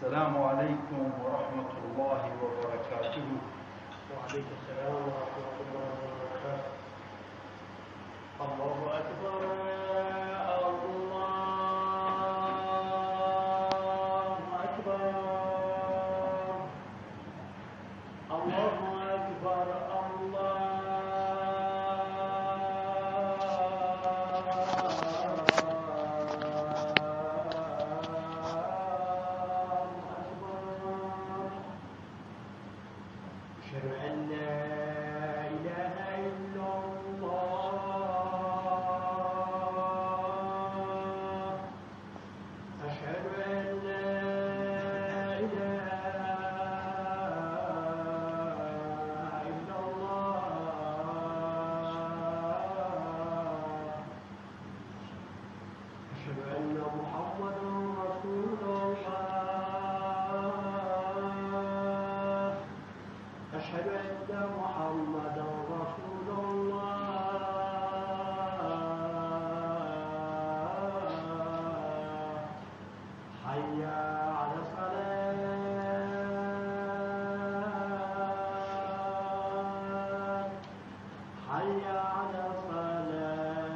السلام عليكم ورحمة الله وبركاته. وعليكم السلام ورحمة الله وبركاته. الله أكبر، الله أكبر، الله أكبر، أشهد أن لا إله إلا الله، أشهد أن لا إله إلا الله، أشهد أن محمدا رسول الله، أشهد أن محمدا رسول الله. حي على الصلاة، حي على الصلاة،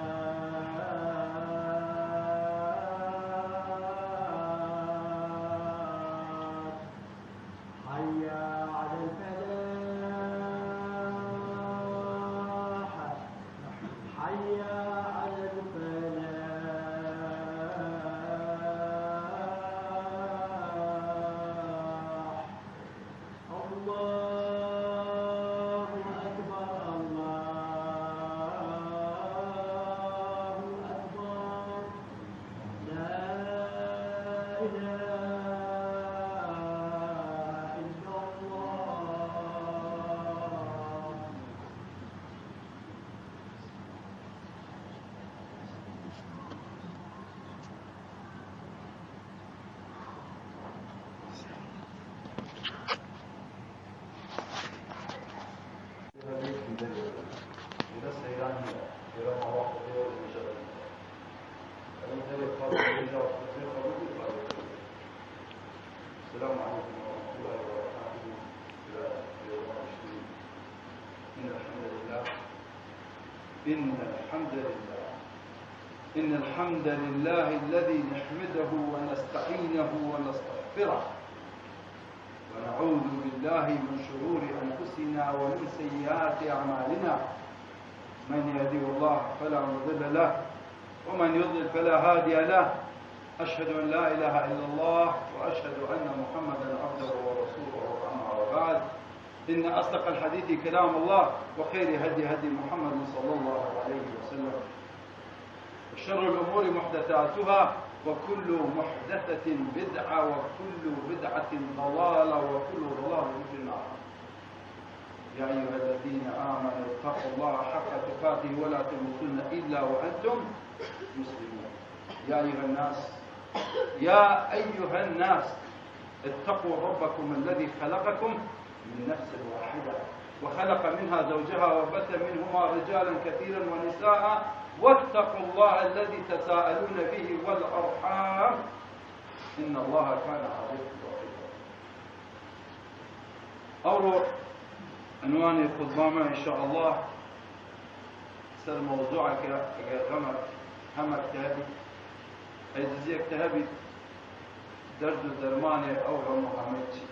حي على الفلاح، حي على الفلاح. الله أكبر، الله أكبر، لا إله إلا الله. السلام عليكم ورحمة الله وبركاته. إن الحمد لله الذي نحمده ونستعينه ونستغفره ونعوذ بالله من شرور أنفسنا ومن سيئات أعمالنا. من يهده الله فلا مضل له ومن يضلل فلا هادي له. أشهد أن لا إله إلا الله وأشهد أن محمدا عبده ورسوله. أما بعد، إن أصدق الحديث كلام الله وخير هدي محمد صلى الله عليه وسلم، وشر الأمور محدثاتها وكل محدثة بدعة وكل بدعة ضلالة وكل ضلالة في النار. يا أيها الذين آمنوا اتقوا الله حق تقاته ولا تموتن إلا وأنتم مسلمون. يا أيها الناس اتقوا ربكم الذي خلقكم من نفس واحدة وخلق منها زوجها وبث منهما رجالا كثيرا ونساء، واتقوا الله الذي تساءلون به والأرحام إن الله كان عليكم رقيبا. أول عنوان الخطبة إن شاء الله سر موضوعك همك تهدي أجزيك تهبي درد درماني أو محمدي.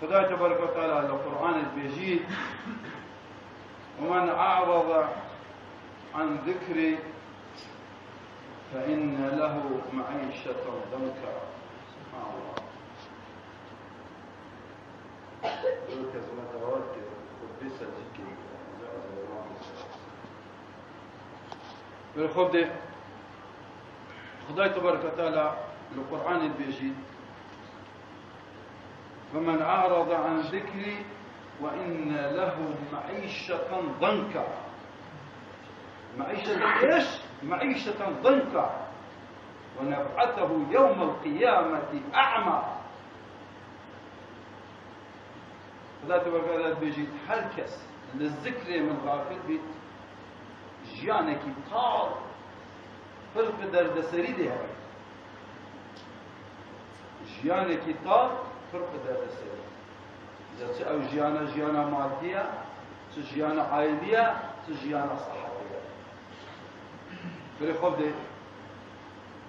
خدای تبارک و تعالی القرآن البيجيد ومن أعرض عن ذكري فإن له معيشة ضنكا. سبحان الله. بالخبده خدای تبارک و تعالی القرآن البيجيد فمن أعرض عن ذكري وإن له معيشة ضنكا. معيشة إيش؟ معيشة ضنكا ونبعثه يوم القيامة أعمى. خدای تبارک و تعالی بيجيد هر کس للذكر من غافل بيت جيانكي طال فرق دردسري ده ژیانێکی تاڵ پڕ بدەدەسێت چ ئەو ژیانە مادیە چ ژیانە عایلیە چ ژیانە سەحەتیە بەێ خۆ بدێ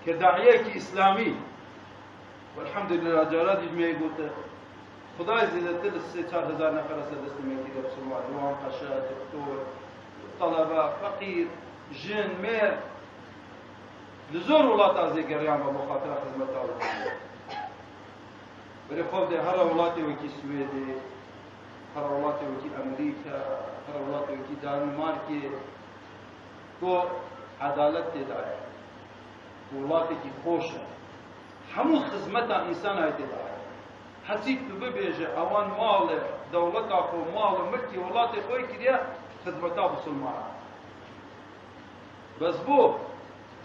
کە داعیەکی ئیسلامی والحەمدولله جارادی ژمێ گوتە خدای زیاتر لە 3-4 هزار نەفەر لەسەر دەستەمێتی لە مسلمان وان قەشە دکتۆر طەلەبە فەقیر ژن مێر لە زۆر وڵاتە زێگەڕیان بە بۆ خاترە خزمەتە بەێ خۆ بدێ هەرە وڵاتێکی سوێدێ هەرە وڵاتێکی ئەمریکا هەرە وڵاتێکی دانمارکێ بۆ عەدالەت تێدایە وڵاتێکی خۆشە هەموو خزمەتە ئینسانای تێدایە هەرچی تو ببێژە ئەوان ماڵێ دەوڵەتا خۆ ماڵ و ملکی وڵاتی خۆی کردە خزمەتا مسلمانە بەس بۆ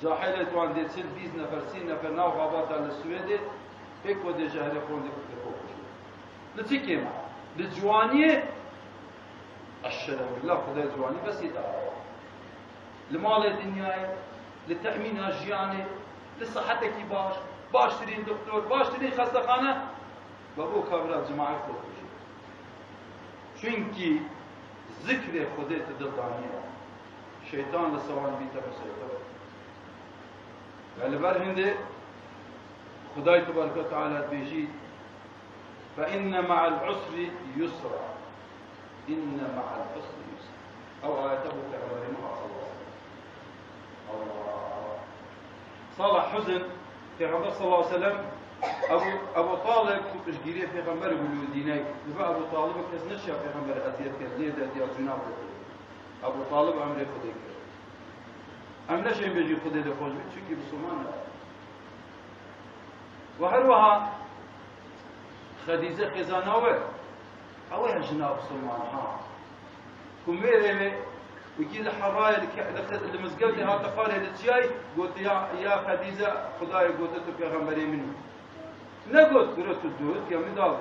جاحیلێ توان دێ 20 نەفەر 30 نەفەر ناو غاباتا لە سوێدێ پێک بۆ دێژە هەرێ خۆندێ خۆکوژێ لە چی کێمە لە جوانیە ئەشەرە بالله خدای جوانی بەسی داوە لە ماڵێ دنیایە لە تەئمینە ژیانێ لە سەحەتێکی باشترین دکتۆر باشترین خەستەخانە بە بۆ کابرا جماعەت خۆکوژێ چونکی ذکرێ خودێتە دڵدانیە شەیتان لە سەوان بیتە بەسەرەوە لەبەر هەندێ خدای تبارك وتعالى بيجي فإن مع العسر يسرا إن مع العسر يسرا أو آياته كغير ما الله صالح حزن في غمر صلى الله عليه وسلم أبو طالب كنت جيري في غمر بالودينيك لبا أبو طالب كنت نشيا في غمر أزياد كذلية أزياد جناب أبو طالب أمري خديك أم نشين بيجي خدي لخوش بيتشكي بسمانه وهروها خديجة خزاناوة أوها جناب سلمان ها كميري وكي الحرايا المزقل لها تقالي للشاي قلت يا خديجة خداي قلت لك يا غمري منه نقلت قلت الدود يا مداوي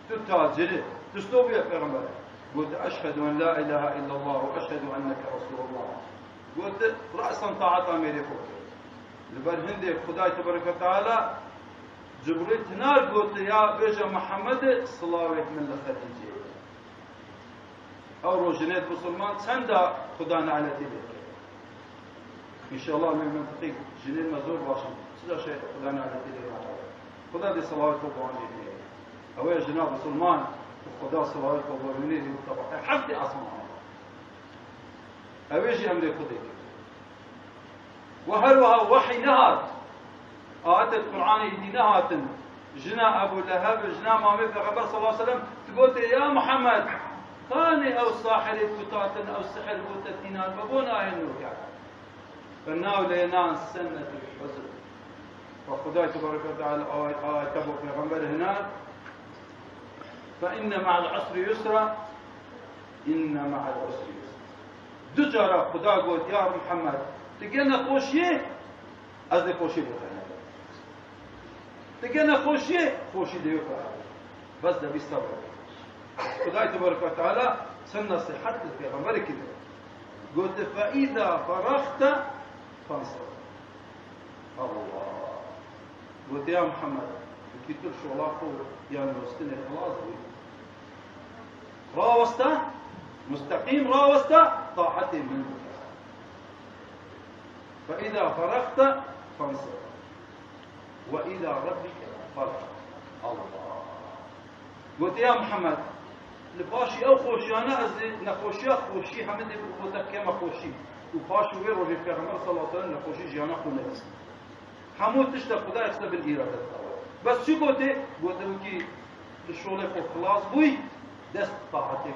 تتاجر تستوب يا غمري قلت أشهد أن لا إله إلا الله وأشهد أنك رسول الله قلت رأسا طاعة أميري فوق لبر هندي خداي تبارك وتعالى جبريل تنار قلت يا بيجا محمد صلاوك من لخديجة أو روجنات مسلمان سندا خدا نعلتي لك إن شاء الله من منطقي جنين مزور باشا سيدا شيء خدا نعلتي لك خدا دي صلاوك وبواني لك أو يا جناب مسلمان خدا صلاوك وبواني لك طبعا حفظي أسمع أو يجي أمري خديك وهلوها وحي نهار آيات القرآن يدي نهات جنا أبو لهب جنا مامي پیغمبر صلى الله عليه وسلم تقول يا محمد خاني أو ساحر فتاتن أو سحر فتتينان ببونا هنوك فالناو لينان سنة الحزن وخداي تبارك وتعالى آيات أبو پیغمبر هنا فإن مع العسر يسرا إن مع العسر يسرا دجارة خدا قلت يا محمد تقلنا خوشيه أزدي خوشي بخير تقلنا خوشي ديوكا بس ده بيستوعب خداي تبارك وتعالى سنة صحة البيغمبر كده قلت فإذا فرغت فانصر الله قلت يا محمد كتير شغلاته يا المستنى خلاص راوسته مستقيم راوسته طاعتي منه فإذا فرغت فانصر وإلى ربك فارغب الله قلت يا محمد لباشي أو خوشي أنا أزي نخوشي خوشي حمد بوتك كما خوشي وباشي وير وجه پیغمبر صلى الله عليه وسلم نخوشي جانا خونه حمود تشتا خدا يحسب الإرادة بس شو قلت وكي الشغل فوق خلاص بوي دست طاعتي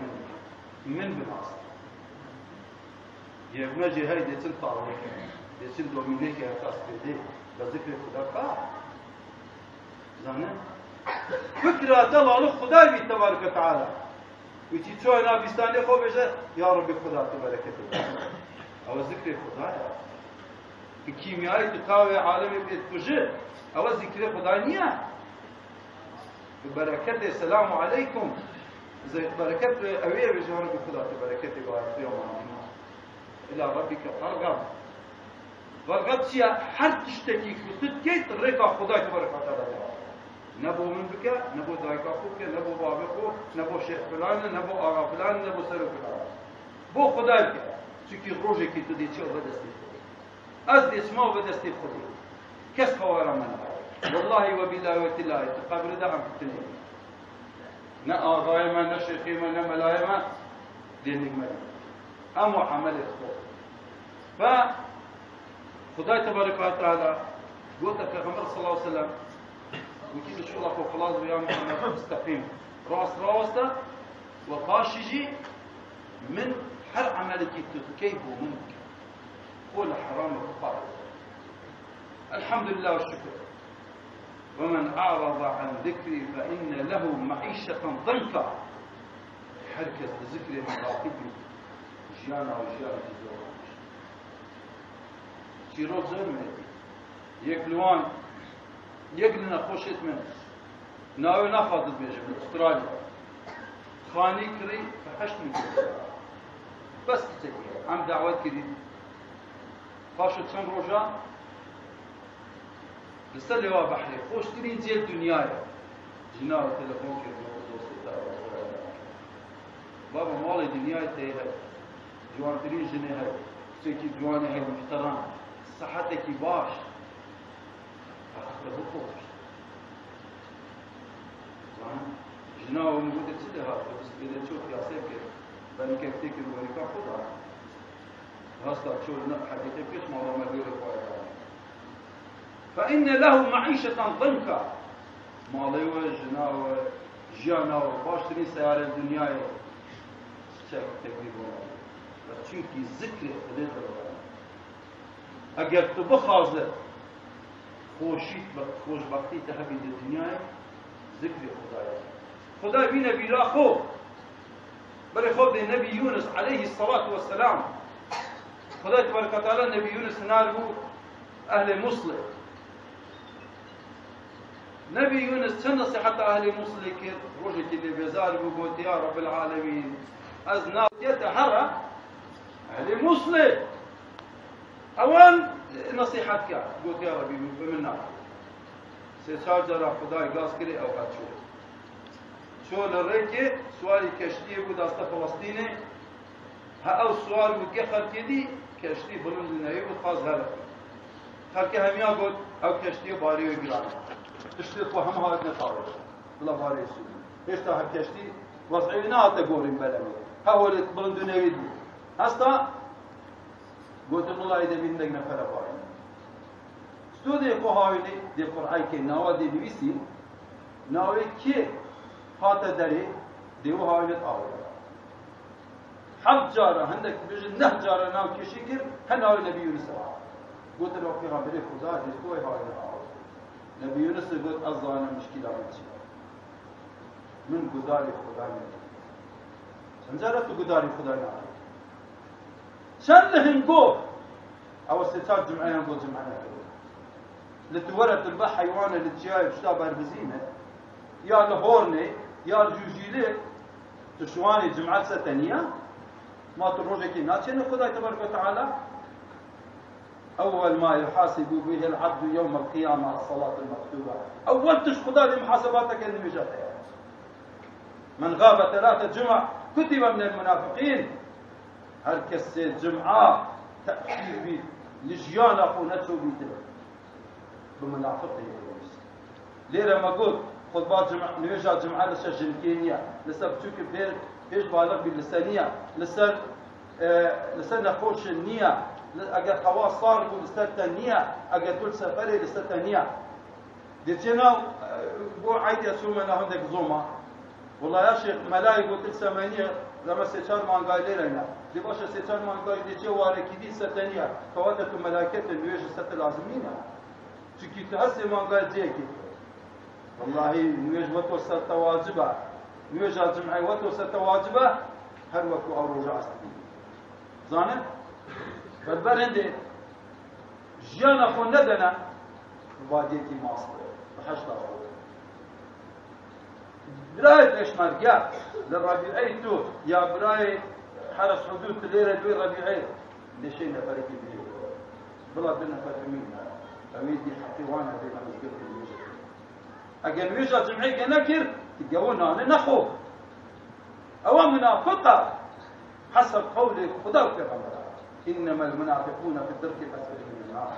من بناس يبنى جهاي ديتن طاعتك ديتن دومينيك يا خاص بدي بذكر خدا قاع زانه فكرة دلالة خدا بي تبارك وتعالى وتي تشوي نابستاني خو بيجا يا ربي خدا تبارك وتعالى او ذكر خدا الكيميائي تقاوي عالمي بتوجه او ذكر خدا نيا ببركة السلام عليكم زي بركة اويه بيجا ربي خدا تبارك وتعالى يوم الى ربك فارغب فارغب شيء حد تشتكي كنت كيت ريكا خدا تبارك وتعالى نبو من بك نبو دايكا خوك نبو بابي خو نبو شيخ فلان نبو آغا فلان نبو سر فلان بو خدای بك چونكي روجي كي تدي چه بدستي از اسمه بدستي خدي كس خوارا من والله وبالله وتالله تقابل دعم في الدنيا نا آغاي ما نا شيخي ما نا ملاي ما دينك ما أمو عملت خو ف خدای تبارك وتعالى قلت پیغمبر صلى الله عليه وسلم وكيف الشغل أخو خلاص ويا محمد استقيم راس راسته وقاشجي من هر عملك تكيبه منك قول حرام وقال الحمد لله والشكر ومن أعرض عن ذكري فإن له معيشة ضنكا حركة ذكري مراقبي جيانا وجيانا تزوران شيروت زرمتي يكلوان يقلنا خوشت منه ناوي نافذ بيجي من استراليا خاني كري فحشت من بس تتكي عم دعوات كريم فاشت سن روجا لسه لوا بحري خوش ترين زي الدنيا جناو تلفون كي بابا مالي دنيا تي هاي جوان ترين جني هاي سيكي جواني هاي محترم صحتك باش بخوش جناو موجودة تسدها بس إذا تشوف يا سيكر بني كيف تكر وريكا خدها هستا تشوف حديثي فيش موضوع مدير الفائدة فإن له معيشة ضنكا ماليوه جناو جياناو باشترين سيارة الدنيا شاك تقريبا بس چونكي ذكر خليت الغرام اگر تو بخازه خوشبختی تهبی دنیای ذکر خدای بینه بیرا خو برای خود نبی یونس علیه الصلاة والسلام خدای تبارک و تعالی نبی یونس نار بو اهل مصر نبی یونس چند نصیحت اهل مصر کرد روزی که بیزار بو گفت یا رب العالمین از ناویت هر اهل مصر اوان نصيحت كا قلت يا ربي بمنا سيسار جرى خداي قاس كري اوقات شو للريكي سؤالي كشتي بود است فلسطيني ها او سؤال وكخر كدي كشتي بلند النبي وخاز هذا خلك هميا قلت او كشتي باري وجران تشتي هم هذا نطاوش بلا باري سو ايش تاع كشتي وضعينا تقولين بلمي هاول بلند النبي هستا قلت والله إذا بدك نفر فاين استودي قهاوي دي قرآن كي نوا دي نويسي ناوي كي هاتا داري ديو هاوي تاوي حب جارة عندك بيجي نه جارة ناو كشيكر هناوي نبي يونس قلت له في غابري خدا دي توي هاوي نبي يونس قلت أظن مشكلة من قداري خدا سنجرت قداري خدا نعم شلهن قو او استيتات جمعين قول جمعنا لتورت البا حيوان اللي تجاي بشتاب اربزينه يا الهورني يا الجوجيلي تشواني جمعات ستانية ما تروجك ناتشن خداي تبارك وتعالى اول ما يحاسب به العبد يوم القيامة الصلاة المكتوبة اول تش خداي محاسباتك اللي مجاتها من غاب 3 جمع كتب من المنافقين هركس جمعة تأخير بي لجيان أخو نتشو بيته بمنافقه ليرة ما قلت خطبات جمعة نوجه جمعة لسا جنكينية لسا بتوك بيش بالغ باللسانية لسا نخوش النية اگر خواص صار يقول لسا التانية اگر كل سفري لسا التانية ديتنا بو عيدي أسومنا هندك زوما والله يا شيخ ملاي قلت السمانية لما سيشار مانغاي لنا دي باشا سيشار مانغاي دي جو واركي دي ستانية فواتة ملاكة النواج ست العظمين چكي تهسي مانغاي جيكي والله نواج وطو ست واجبة نواج الجمعي وطو ست واجبة هر وكو او رجع استي زانه بربر هندي جيانا خو ندنا واديتي ماصر بحشتا براي اشمرقات للربيعي تو يا براي حرس حدود تليره دوي ربيعي لشيء نفرق بيه بلا بنا فتمين اميدي حتى وانا بين مسجد المسجد اگر نویجا جمعی که نکر تقوى نانه نخو او منافقة حسب قول خدا و پیغمبر انما المنافقون في الدرك الاسفل من النار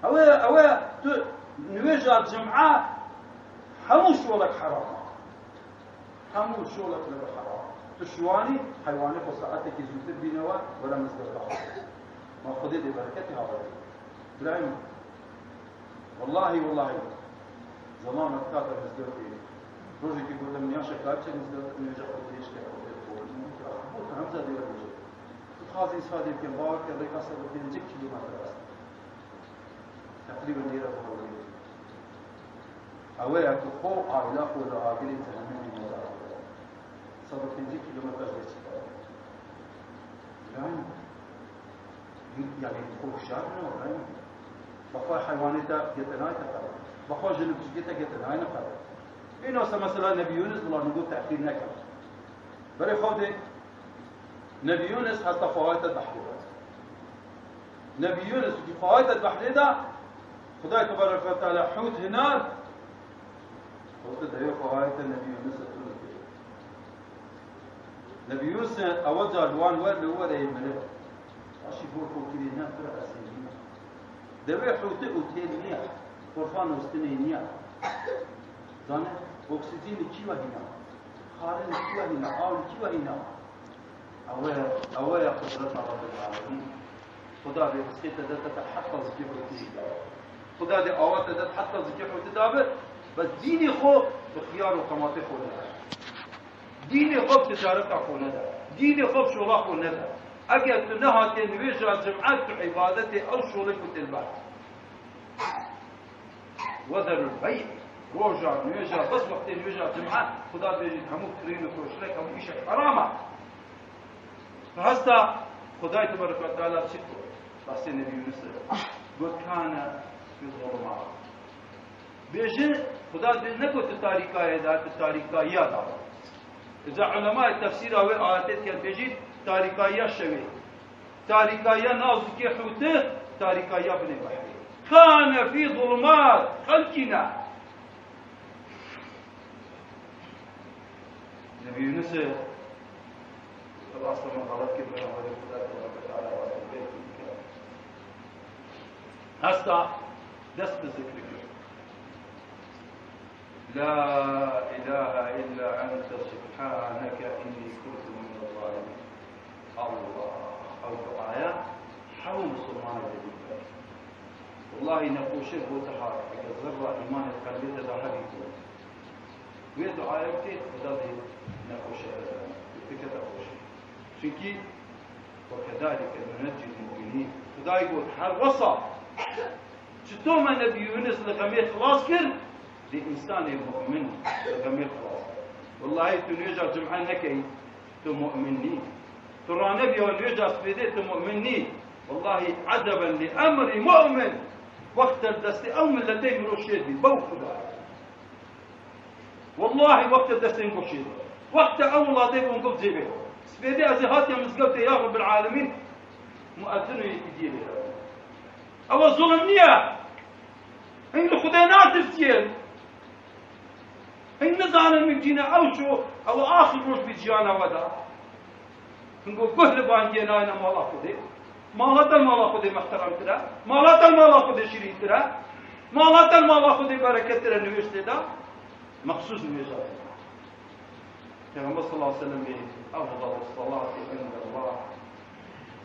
او تو نویجا جمعه همو شغلك حرام همو شغلك لك حرام تشواني حيواني بساعتك زوتر بينوا ولا مزدر ما خدي دي بركتها هذا برايم والله زمان كاتب مزدر فيه روزي كي قلت من ياشا كاتش مزدر نرجع ليش كده همزه دي ولا خاصي صادق كان باور كان ريكا صدق 2 كيلومتر تقريبا ديره حوالي اوه تو خو عائله خو له عائله زمانه مزار صدق 2 كيلومتر بس يعني خو شارنا ولا بقى حيوانات جتناي تقرا بقى جنب جيتا جتناي نقرا إنه مثلا نبي يونس والله نقول تأخير نكر بري خودي نبي يونس حتى فوائد البحرية نبي يونس في فوائد البحرية خداي تبارك وتعالى حوت هناك حوت ده فوائد النبي يونس نبي يونس أوجه الوان ورد هو ده يملك أشي فوق كذي نافر أسيرين ده حوت أوتيلية فرفان وستنينية زانه اکسیژن چی و هینا خارج چی و هینا آب چی و هینا اوه قدرت رب العالمین خدا به وسیله دادت حتی ذکر خدا ده آوات دادت حتی ذکر دابه بس دین خو اختیار و قمات خو نه دین خو تجارت خو نه دین خو شغل خو نه اگر تو نه هاتی نویجا جمعات عبادت او شغل کو تلبات وذر البيع روجا نويجا بس وقت نويجا جمعة خدا بيجي همو كرين وكروشلك همو إشي حرامة فهستا خداي تبارك وتعالى شكو بس النبي يونس قل كان في الظلمات بيجي خدا بيجي نقول التاريخية دا التاريخية دا إذا علماء التفسير أو آيات كان بيجي تاريخية شوي تاريخية نازكي حوته تاريخية بن بحر كان في ظلمات خلقنا نبي يونس خلاص ما غلط كيف انا هذا خدا تبارك وتعالى البيت هسه دست ذكرك لا اله الا انت سبحانك اني كنت من الظالمين الله او دعاء حول سبحان الله والله نقول شيء هو تحار ذره ايمان القلب هذا حبيبي ودعاء كثير خدا نقوش فكرة نقوش شنكي وكذلك ننجي المؤمنين خدا يقول هر وصى شتو ما نبي يونس لغمية خلاص كر دي إنسان المؤمن لغمية خلاص والله تنيجا جمعان نكي تو مؤمنين ترى نبي ونيجا سبيدي تو مؤمنين والله عجبا لأمر مؤمن وقت الدست أومن لدي مروشيدي بو خدا والله وقت الدست مروشيدي وقت أول ضيف ونقف جيبه سبيدي أزهات يا مزقبت يا رب العالمين مؤذن يجيبه أو الظلم نية إن خدينات السيل إن نزعنا من جينا أو شو أو آخر روش بيجيانا ودا نقول كهل بانجينا أنا مالا خدي مالات المالا خدي محترم ترى مالات المالا خدي شريف ترى مالات المالا خدي بركة ترى نويش تدا مخصوص نويشات النبي صلى الله عليه وسلم أفضل الصلاة عند الله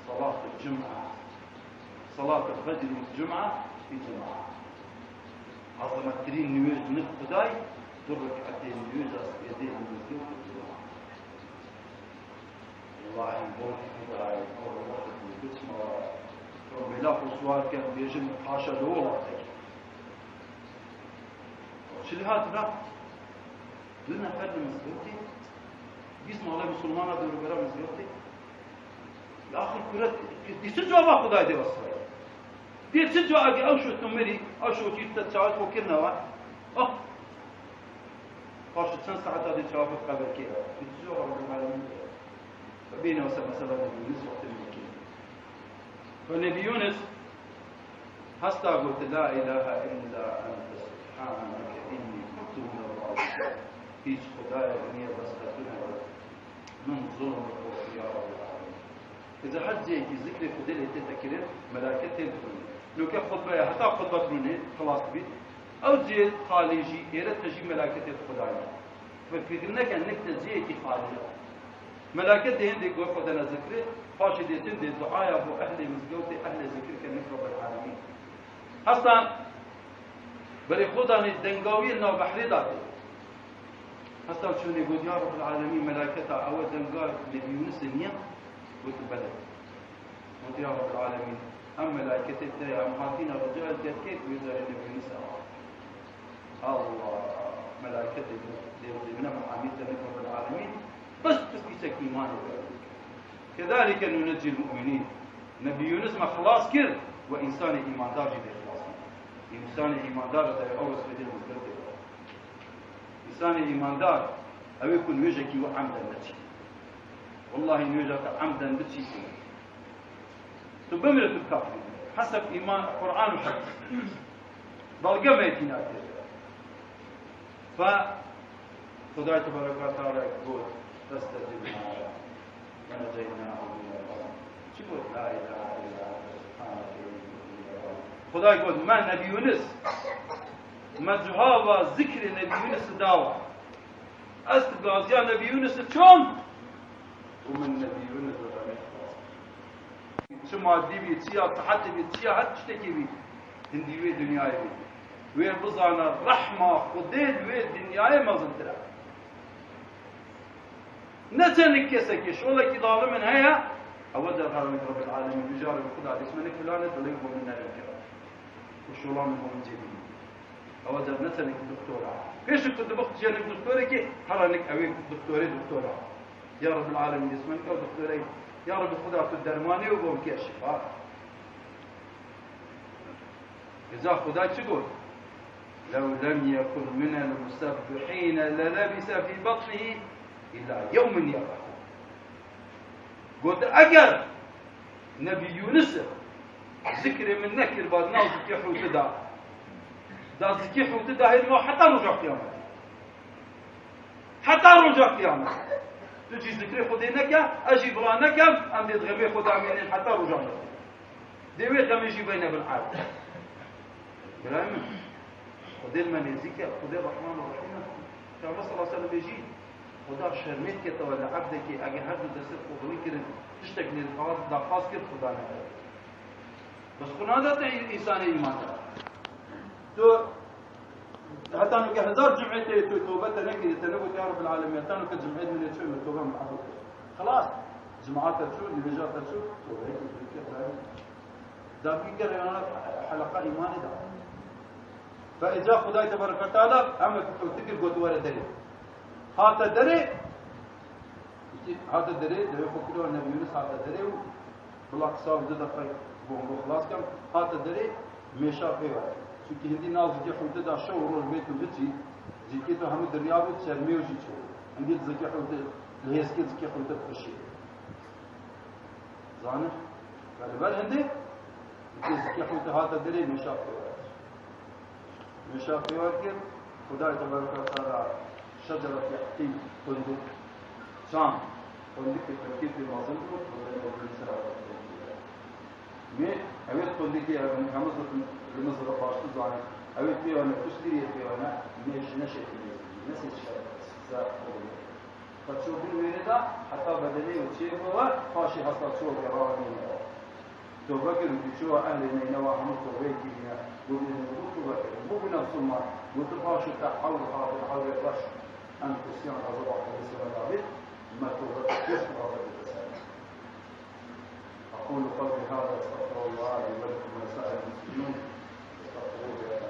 صلاة الجمعة صلاة الفجر والجمعة في جماعة عظمة ترين نويج من خداي درك عتين نويج يدين من الجمعة والله يقول خداي أول واحد من الجمعة وبلا فصوات كان بيجي حاشا دولار شو هذا لنا فرد مسؤولتي بيسمع الله مسلمانا دور برا مسؤولتي الآخر كرة دي سجوا خداي دي وصل دي سجوا أجي أو شو تمري أو شو تيجي تتشاهد وكرنا وا قاش تسنس حتى دي تشاهد قبل كده بتجوا رب العالمين فبينا مثلا يونس وقت المكين فالنبي يونس هستا قلت لا إله إلا أنت سبحانك إني كنت من الظالمين هیچ خدای نیه بس خطونه من ظلم الخوف يا رب العالمين إذا حد زي ذكر خدای اللي تذكره ملائكة تلفون لو كان خطبة حتى خطبة رونه خلاص بيت أو زي خالجي إيرت تجي ملائكة الخدای ففكرنا كأنك تزيكي خالجي ملائكة هندي قوة خدنا ذكره فاشي ديتين دي دعاء أبو أهل مزقوتي أهل ذكر كأنك رب العالمين أصلا بري خدا الدنقاوي إنه بحري داتي أصلا شو يقول يا رب العالمين ملائكة أول دنقاء نبي يونس نية وتبلد قلت يا رب العالمين أم ملائكة التايا أم هاتينا رجال كيف ويزار النبي يونس الله ملائكة من محاميد رب العالمين بس تثبيتك إيمان كذلك ننجي المؤمنين نبي يونس ما خلاص كر وإنسان إيمان دار جدي خلاص إنسان إيمان دار ده أول سبيل المزدلفة إنسان إيمان دار أو يكون وجهك وعمدا بتشي والله إن وجهك عمدا بتشي تبمرة الكافر حسب إيمان القرآن وحديث بلقى ما يتينا فخداي تبارك وتعالى يقول فاستجب معنا ونجيناه من الغم شوفوا لا اله الا انت سبحانك خدا يقول ما نبي يونس ما جهاوا ذكر نبي يونس داوا استغاثيا نبي يونس شلون ومن نبي يونس شو مادي بيتسيا صحتي بيتسيا حتى تشتكي بي هندي وي دنياي بي وين بزانا رحمه خديد وي دنياي ما زنترا نتنك كسكش ولا كي ظالم من هيا أود الغرام رب العالمين بجارب خدا اسمك فلانة تلقوا من نار الكرام وشولان من جديد أود نتنك دكتورة كيش كنت بخت جانب دكتورة كي حرانك أويك دكتورة يا رب العالمين اسمك دكتورة يا رب خدا تدرماني وقوم كي الشفاء إذا خدا تقول لو لم يكن من المسبحين للبس في بطنه إلى يوم يبعث قلت أجر نبي يونس ذكر من نكر بعد ناو ذكي حوتدا دا ذكي حوتدا هي حتى رجع قيامة حتى رجع قيامة تجي ذكر خدينك أجي برانك أم تدغمي خدا منين حتى رجع ديوي غم يجي بينا بالعاد كلام خدي المنزيك خدي الرحمن الرحيم كما صلى الله عليه وسلم يجي خدا شرمت كتا ولا عبدك اگه هر دو دست خودوی کرد تشتک نیرخواست دخواست کرد خدا نکرد بس خدا داتا انسان ایمان تو حتى انو که هزار جمعه تو توبت نکردی تنبوت يا رب العالمين حتى انو که جمعه من يتشوي من توبه من عبد خلاص جماعات تشوي نبيجات تشوي توبه دا بيقر انا حلقه ايماني دا فاذا خداي تبارك وتعالى عمك تذكر قد ورا دليل هذا دري ده يفكروا النبي يونس هذا دري بلاك صار زاد في بوم خلاص كم هذا دري مشى فيه شو كي هندي ناس جي حوت ده شو ورو البيت وبتي جي تو هم درياب تشرمي وجي شو عندي زكي حوت لهيس كي زكي حوت بشي زانه قال بل هندي زكي حوت هذا دري مشى فيه خداي تبارك وتعالى شجرة يحتي فندق شام فندق التركيب في مازنكو مي أويت فندق يا خمس لمصر باشتو زاني أويت فيه أنا تشتري فيه أنا مش نشيت نسي الشيء فتشوف الويندا حتى بدلي وشيء هو خاشي حصل شو قرارني توبكر وتشوف أهلنا ينوى هم توبيكي هنا وبنوتو مو بنفس الماء وتفاشوا تحول هذا الرش أن تسيان أزرع الإسلام العبيد ما تغطيش هذا الإسلام أقول قولي هذا استغفر الله لي ولكم ولسائر المسلمين استغفروه يا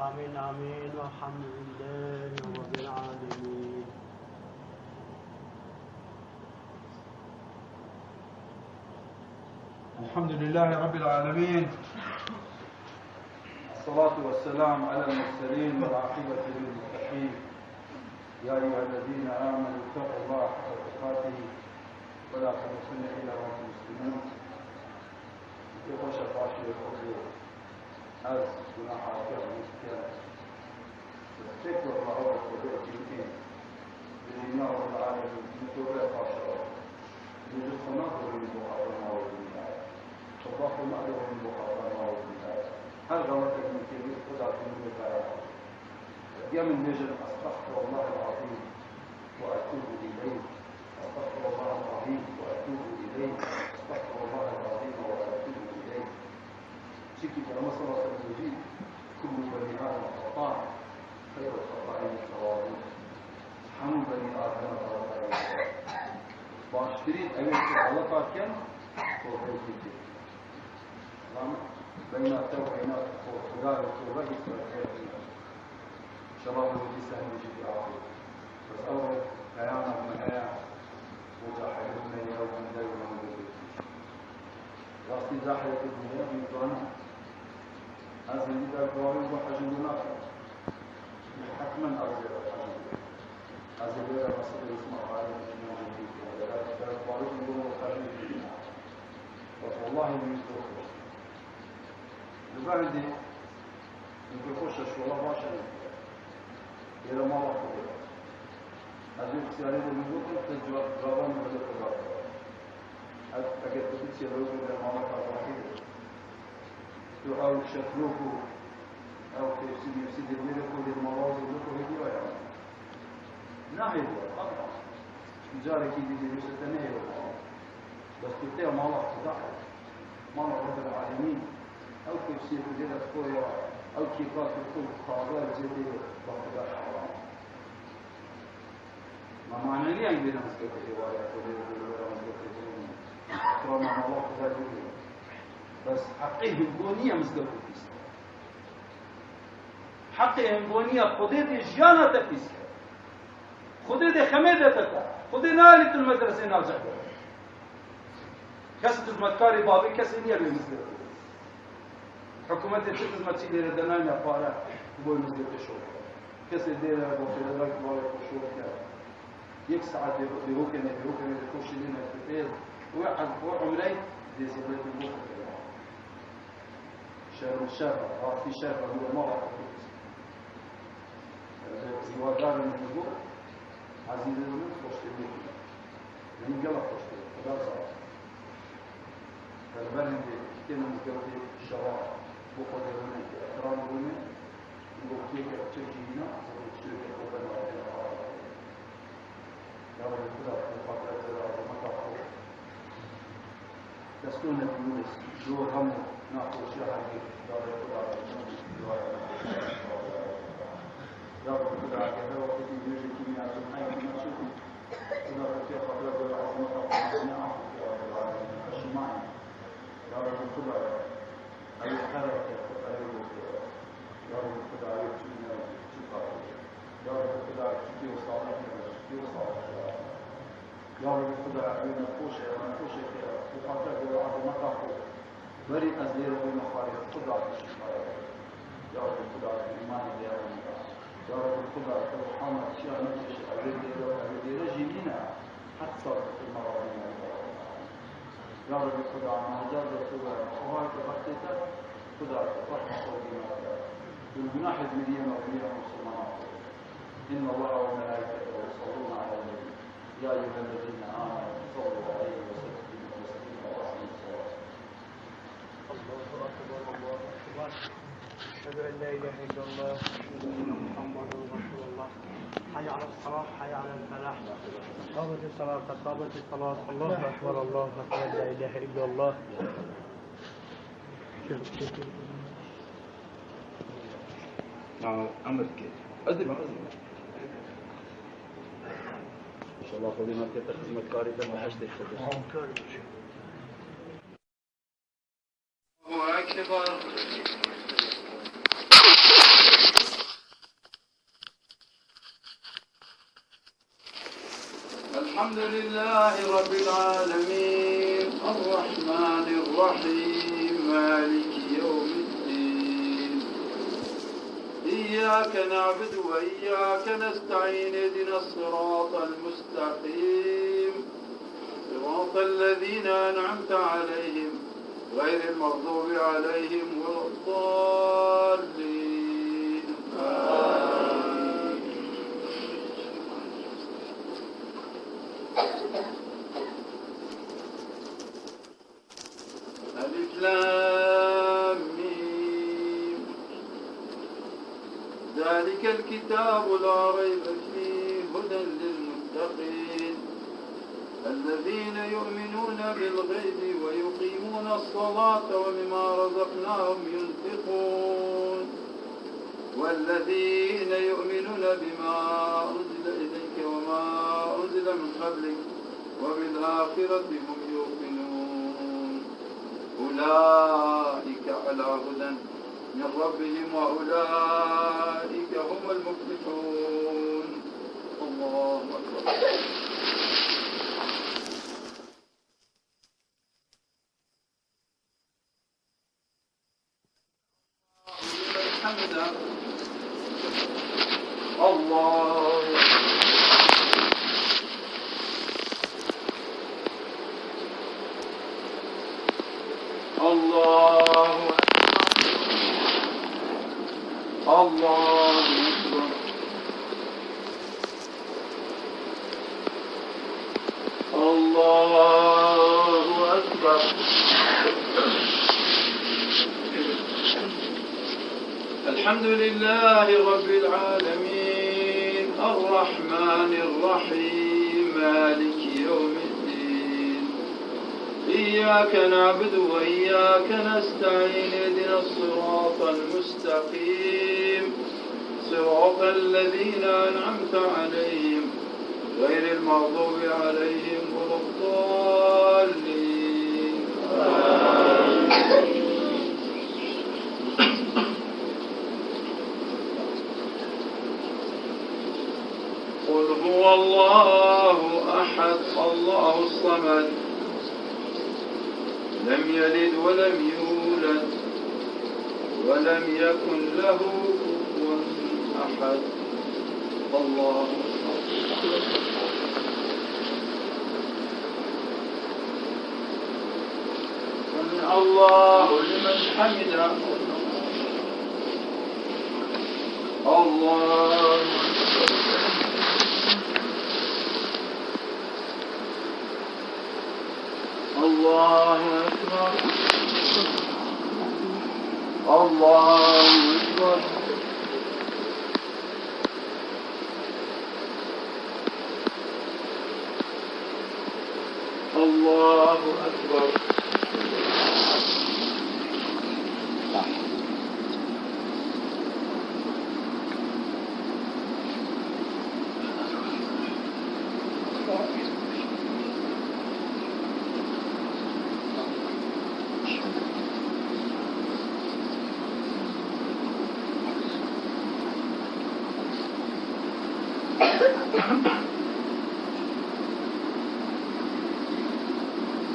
آمين آمين والحمد لله رب العالمين. الحمد لله رب العالمين، الصلاة والسلام على المرسلين والعاقبة للمتقين. يا أيها الذين آمنوا اتقوا الله حق تقاته ولا تموتن إلا وأنتم مسلمون. يخش فاشي الخطوة هذا جناح عاكر المسكين تذكر الله وقدرة يمكن بالإناء والعالم متوبة فاشرة يجب نظر المحرمة والبناء صباح المألوه المحرمة والبناء هل غلط الممكن يقضى في المباراة يوم النجم أستغفر الله العظيم وأتوب إليه أستغفر الله العظيم وأتوب إليه أستغفر الله العظيم وأتوب إليه شكي كما صلى الله عليه وسلم كل بني آدم خطاء خير الخطائين التوابين حمو بني آدم خطائين باشترين أيها الله كان توبه كتير بين التوبة وخلال التوبة يسرع شباب الذي سهل جدي عظيم بس أول كيانا معايا وجاحدنا يوم دائما مدرسين راستي زاحية الدنيا بيطانا هذا اللي قالوا وحجم نافع حتما أرجع الحجم هذا اللي رسول اسمه عليه الإمام الجديد قالوا يقولوا الحجم والله من يتوقف لبعدي يمكن يخش والله باشا إلى ما وقته هذه السيارة اللي يقول تجربة من هذا التجارب أجد تبتسي لو إلى ما وقته تو أو شكلوكو أو كيف الميرة كل المرض لكو هدي ويا ناهي طبعا جاري كي دي يستنيه بس كتير ما وقته ما رب العالمين أو كيف سيدي الكوريا أو كيفات الكل قادر جدي وقت حرام ما معنى لي عندنا مسكت الرواية كلام الله ذلك بس حقهم بونية مسكت الفيسة حقهم بونية خديت جانة الفيسة خديت خميدتك خديت نالت المدرسة ناجح كسر المكاري بابي كسر نير المسكت حكومة تجد ما تيجي لدنانا فارا بقول مسجد الشورى كسر ديرة بوفير الله كبار الشورى كذا يكسع بيروكنا يخش لنا في البيت واحد وعمري دي سبب الموت شر الشر في شر هو مرض الوادار من الجوع عزيز الموت خش لنا من قلب خش لنا هذا صار فالبلد كنا متجوزين الشوارع وقدرنا احترامنا وكيف تجينا وكيف قبلنا يا رب كذا وقت هذا المكافأة تسكن الناس جو هم ناقل شيء حقيقي يا رب كذا يا رب كذا كذا وقت يجي كمية الحياة من شيء كذا كيف قبل المكافأة الشمال يا رب كذا أي حركة يا رب كذا عليك يا رب كذا شكي وصالح يا رب كذا علينا نفوشة وقاتل وعد مكافو بري أزير ومخارج كذا يا رب كذا إيمان يا رب كذا سبحان أشياء نفسي أبدي رجلنا حتى في المراضي يا رب خدا مهجر خدا خوات بختك خدا رحمة الله والجناح المليون ومليون مسلمات إن الله وملائكته يصلون على النبي يا أيها الذين آمنوا صلوا عليه وسلموا تسليما وأحسنوا الصلاة الله أكبر الله أكبر أشهد أن لا إله إلا الله أشهد أن محمدا رسول الله حي على الصلاة حي على الفلاح قامت الصلاة قامت الصلاة الله أكبر الله أكبر لا إله إلا الله عمل كده أزدم إن شاء الله خذي مركز تخديم الكاري لما حشد الشدر الله أكبر الحمد لله رب العالمين الرحمن الرحيم مالك يوم الدين إياك نعبد وإياك نستعين اهدنا الصراط المستقيم صراط الذين أنعمت عليهم غير المغضوب عليهم ولا الضالين. ألف لام ميم. ذلك الكتاب لا ريب فيه هدى للمتقين الذين يؤمنون بالغيب ويقيمون الصلاة ومما رزقناهم ينفقون والذين يؤمنون بما أنزل إليك وما أنزل من قبلك وبالآخرة هم يوقنون أولئك على هدى من ربهم وأولئك هم المفلحون. الله أكبر. الله الله الله أكبر. الله أكبر. الحمد لله رب العالمين الرحمن الرحيم مالك يوم الدين إياك نعبد وإياك نستعين اهدنا الصراط المستقيم صراط الذين أنعمت عليهم غير المغضوب عليهم ولا الضالين. قل هو الله أحد الله الصمد لم يلد ولم يولد ولم يكن له كفوا أحد. الله سمع الله لمن حمده. الله الله أكبر. الله أكبر. الله أكبر.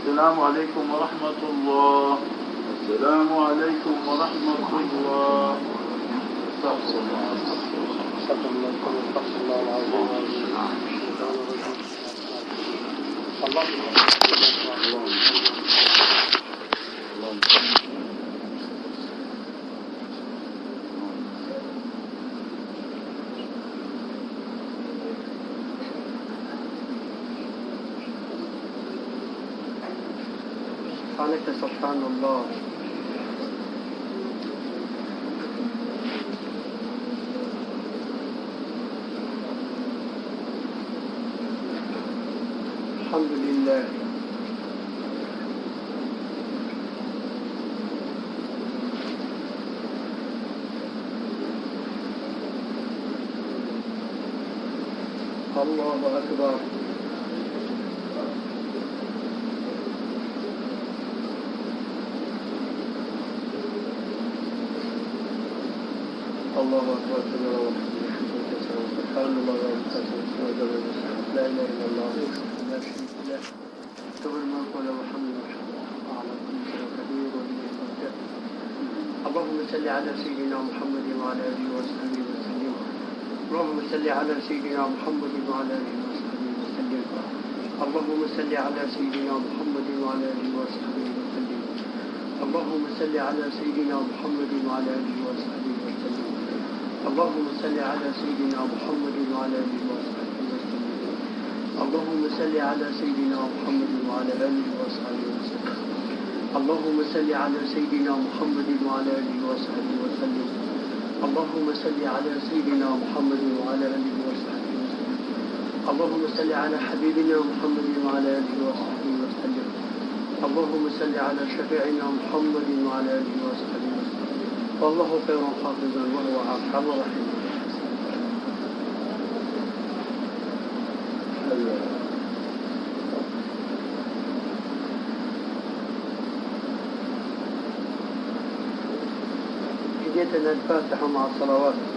السلام عليكم ورحمة الله. السلام عليكم ورحمة الله. استغفر الله. استغفر الله العظيم. سبحان الله. الحمد لله. الله أكبر. الله أكبر. سبحان الله لا إله إلا الله لا شريك له له الملك وله الحمد على كل شيء قدير وإليه ترجع. اللهم صل على سيدنا محمد وعلى آله وصحبه وسلم. اللهم صل على سيدنا محمد وعلى آله وصحبه وسلم. اللهم صل على سيدنا محمد وعلى آله وصحبه وسلم. اللهم صل على سيدنا محمد وعلى آله وصحبه وسلم. اللهم صل على سيدنا محمد وعلى آله وصحبه وسلم. اللهم صل على سيدنا محمد وعلى آله وصحبه وسلم. اللهم صل على سيدنا محمد وعلى آله وصحبه وسلم. اللهم صل على سيدنا محمد وعلى آله وصحبه وسلم. اللهم صل على حبيبنا محمد وعلى آله وصحبه وسلم. اللهم صل على شفيعنا محمد وعلى آله وصحبه وسلم. والله خير حافظا وهو أرحم الراحمين. بداية الفاتحة مع الصلوات.